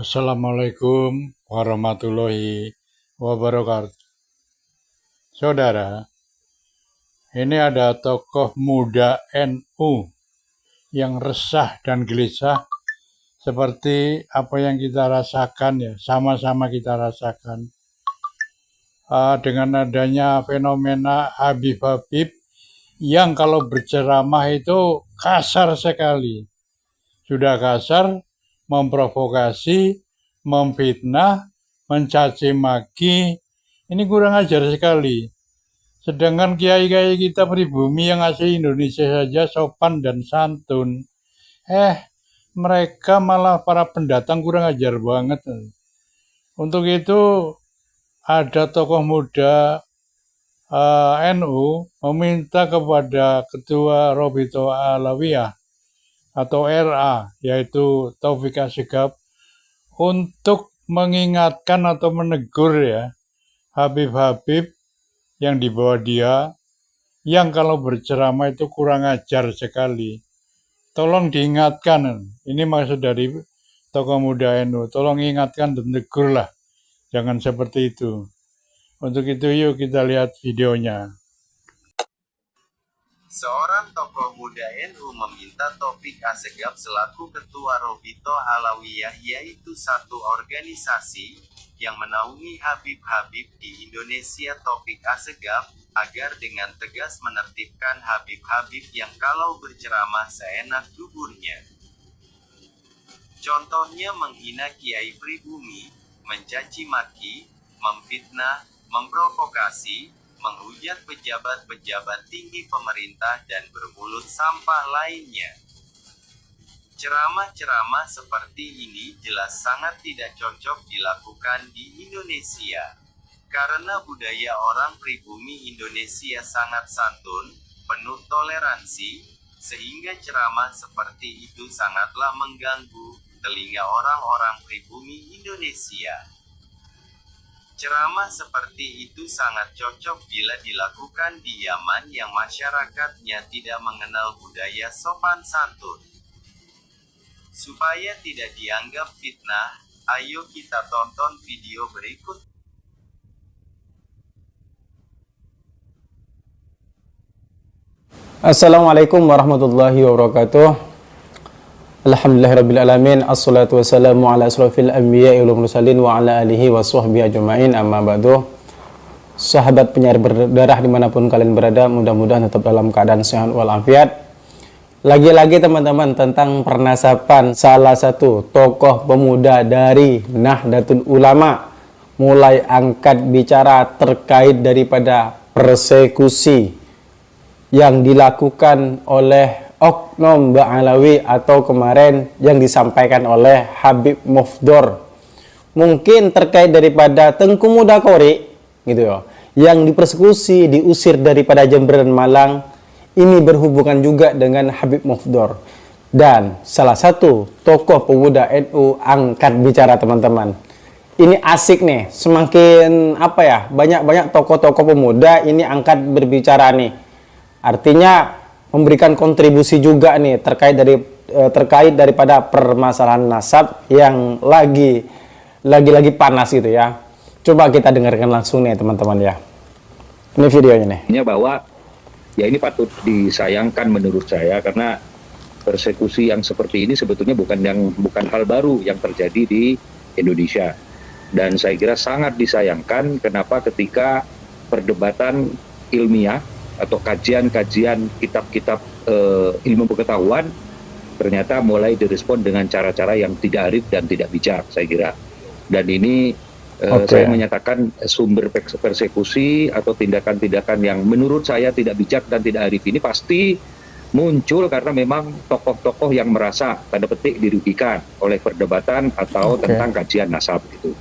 Assalamualaikum warahmatullahi wabarakatuh. Saudara, ini ada tokoh muda NU yang resah dan gelisah seperti apa yang kita rasakan ya, sama-sama kita rasakan. Dengan adanya fenomena Habib-Habib yang kalau berceramah itu kasar sekali. Sudah kasar, memprovokasi, memfitnah, mencaci maki, ini kurang ajar sekali. Sedangkan kiai-kiai kita pribumi yang asli Indonesia saja sopan dan santun. Mereka malah para pendatang kurang ajar banget. Untuk itu ada tokoh muda NU meminta kepada Ketua Robito Alawiyah atau RA, yaitu Taufik Asegaf, untuk mengingatkan atau menegur ya Habib-Habib yang dibawa dia, yang kalau berceramah itu kurang ajar sekali. Tolong diingatkan, ini maksud dari tokoh muda NU, tolong ingatkan dan tegurlah, jangan seperti itu. Untuk itu yuk kita lihat videonya. Seorang tokoh muda NU meminta Taufik Asegaf selaku Ketua Robito Alawiyah, yaitu satu organisasi yang menaungi Habib-Habib di Indonesia, Taufik Asegaf, agar dengan tegas menertibkan Habib-Habib yang kalau berceramah seenak duburnya. Contohnya menghina kiai pribumi, mencaci maki, memfitnah, memprovokasi, menghujat pejabat-pejabat tinggi pemerintah dan bermulut sampah lainnya. Ceramah-ceramah seperti ini jelas sangat tidak cocok dilakukan di Indonesia. Karena budaya orang pribumi Indonesia sangat santun, penuh toleransi, sehingga ceramah seperti itu sangatlah mengganggu telinga orang-orang pribumi Indonesia. Ceramah seperti itu sangat cocok bila dilakukan di Yaman yang masyarakatnya tidak mengenal budaya sopan santun. Supaya tidak dianggap fitnah, ayo kita tonton video berikut. Assalamualaikum warahmatullahi wabarakatuh. Alhamdulillahirrabbilalamin. Assalatu wassalamu ala asrafil anbiya wal mursalin wa ala alihi wa sahbihi ajma'in, amma ba'du. Sahabat penyiar berdarah dimanapun kalian berada, mudah-mudahan tetap dalam keadaan sehat walafiat. Lagi-lagi teman-teman, tentang pernasapan salah satu tokoh pemuda dari Nahdlatul Ulama mulai angkat bicara terkait daripada persekusi yang dilakukan oleh Oknum Ba'alawi atau kemarin yang disampaikan oleh Habib Mufdor, mungkin terkait daripada Tengku Muda Kori gitu ya, yang dipersekusi, diusir daripada Jember dan Malang. Ini berhubungan juga dengan Habib Mufdor, dan salah satu tokoh pemuda NU angkat bicara teman-teman. Ini asik nih, semakin apa ya, banyak-banyak tokoh-tokoh pemuda ini angkat berbicara nih, artinya memberikan kontribusi juga nih terkait daripada permasalahan nasab yang lagi panas gitu ya. Coba kita dengarkan langsung nih teman-teman ya. Ini videonya nih. Bahwa ya ini patut disayangkan menurut saya, karena persekusi yang seperti ini sebetulnya bukan hal baru yang terjadi di Indonesia. Dan saya kira sangat disayangkan kenapa ketika perdebatan ilmiah atau kajian-kajian kitab-kitab ilmu pengetahuan ternyata mulai direspon dengan cara-cara yang tidak arif dan tidak bijak, saya kira. Dan ini saya menyatakan sumber persekusi atau tindakan-tindakan yang menurut saya tidak bijak dan tidak arif ini pasti muncul karena memang tokoh-tokoh yang merasa tanda petik dirugikan oleh perdebatan atau tentang kajian nasab gitu.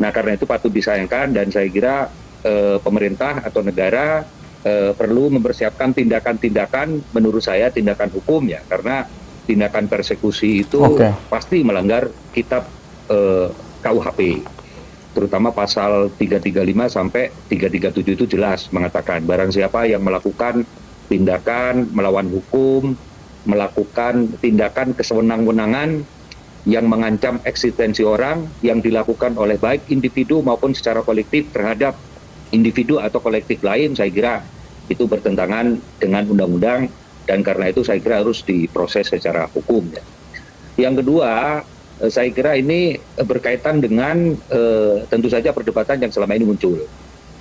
Nah, karena itu patut disayangkan, dan saya kira pemerintah atau negara perlu mempersiapkan tindakan-tindakan, menurut saya tindakan hukum ya, karena tindakan persekusi itu pasti melanggar kitab KUHP, terutama pasal 335 sampai 337 itu jelas mengatakan barang siapa yang melakukan tindakan melawan hukum, melakukan tindakan kesewenang-wenangan yang mengancam eksistensi orang yang dilakukan oleh baik individu maupun secara kolektif terhadap individu atau kolektif lain, saya kira itu bertentangan dengan undang-undang dan karena itu saya kira harus diproses secara hukum. Ya. Yang kedua, saya kira ini berkaitan dengan tentu saja perdebatan yang selama ini muncul.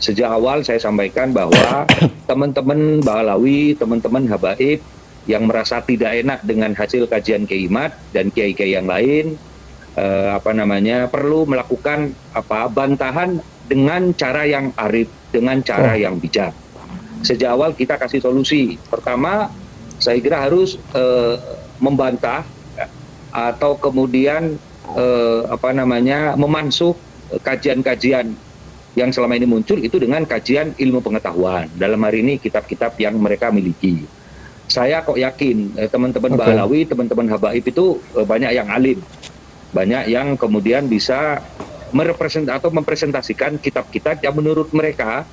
Sejak awal saya sampaikan bahwa teman-teman Bahlawi, teman-teman Habaib yang merasa tidak enak dengan hasil kajian Kiai Imad dan kiai-kiai yang lain, perlu melakukan bantahan dengan cara yang arif, dengan cara yang bijak. Sejak awal kita kasih solusi. Pertama, saya kira harus membantah atau kemudian memansuh kajian-kajian yang selama ini muncul itu dengan kajian ilmu pengetahuan. Dalam hari ini kitab-kitab yang mereka miliki. Saya kok yakin teman-teman Bahlawi, teman-teman Habaib itu banyak yang alim, banyak yang kemudian bisa mempresentasikan kitab-kitab yang menurut mereka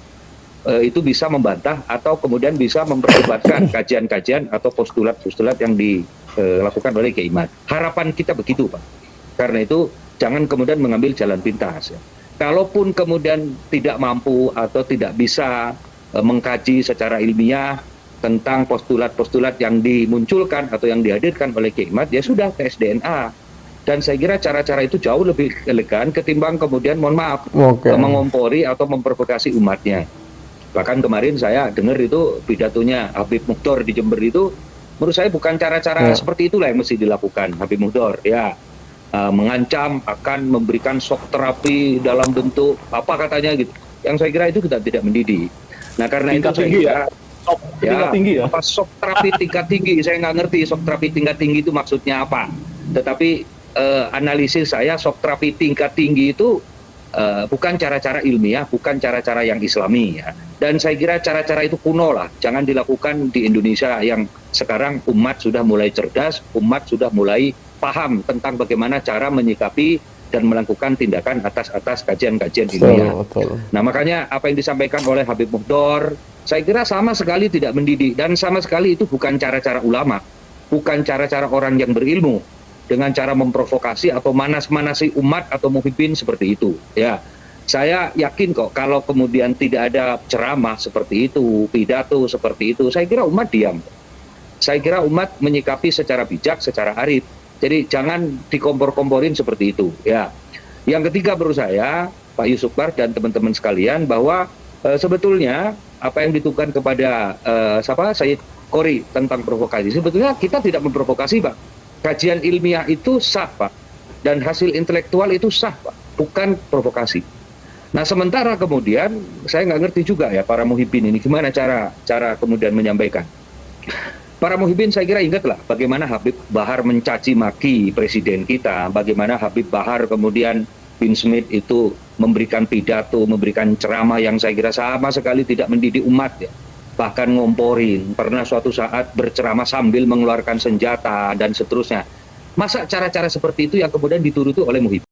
itu bisa membantah atau kemudian bisa memperdebatkan kajian-kajian atau postulat-postulat yang dilakukan oleh Kiai Imad. Harapan kita begitu, Pak. Karena itu jangan kemudian mengambil jalan pintas. Ya. Kalaupun kemudian tidak mampu atau tidak bisa mengkaji secara ilmiah tentang postulat-postulat yang dimunculkan atau yang dihadirkan oleh Kiai Imad, ya sudah ke SDNA. Dan saya kira cara-cara itu jauh lebih elegan ketimbang kemudian, mohon maaf, mengompori atau memprovokasi umatnya. Bahkan kemarin saya dengar itu pidatonya Habib Mukhtar di Jember itu, menurut saya bukan cara-cara seperti itulah yang mesti dilakukan Habib Mukhtar. Ya, mengancam akan memberikan shock terapi dalam bentuk apa katanya gitu. Yang saya kira itu tidak mendidik. Nah karena tingkat itu tinggi saya kira, tinggi ya. Apa shock terapi tingkat tinggi? Saya nggak ngerti shock terapi tingkat tinggi itu maksudnya apa. Tetapi analisis saya shock terapi tingkat tinggi itu bukan cara-cara ilmiah, bukan cara-cara yang Islami ya. Dan saya kira cara-cara itu kuno lah. Jangan dilakukan di Indonesia yang sekarang umat sudah mulai cerdas, umat sudah mulai paham tentang bagaimana cara menyikapi dan melakukan tindakan atas kajian-kajian ilmiah. Nah makanya apa yang disampaikan oleh Habib Mukhtar, saya kira sama sekali tidak mendidik dan sama sekali itu bukan cara-cara ulama, bukan cara-cara orang yang berilmu dengan cara memprovokasi atau manas-manasi umat atau muhibbin seperti itu. Ya, saya yakin kok kalau kemudian tidak ada ceramah seperti itu, pidato seperti itu, saya kira umat diam. Saya kira umat menyikapi secara bijak, secara arif. Jadi jangan dikompor-komporin seperti itu. Ya. Yang ketiga menurut saya, Pak Yusuf Bar dan teman-teman sekalian, bahwa sebetulnya apa yang ditujukan kepada Sayyid Qori tentang provokasi, sebetulnya kita tidak memprovokasi, Pak. Kajian ilmiah itu sah, Pak. Dan hasil intelektual itu sah, Pak. Bukan provokasi. Nah sementara kemudian, saya nggak ngerti juga ya para muhibbin ini, gimana cara kemudian menyampaikan. Para muhibbin saya kira ingatlah bagaimana Habib Bahar mencaci maki presiden kita, bagaimana Habib Bahar kemudian bin Smith itu memberikan pidato, memberikan ceramah yang saya kira sama sekali tidak mendidik umat ya. Bahkan ngomporin, pernah suatu saat berceramah sambil mengeluarkan senjata dan seterusnya. Masa cara-cara seperti itu yang kemudian dituruti oleh muhibbin?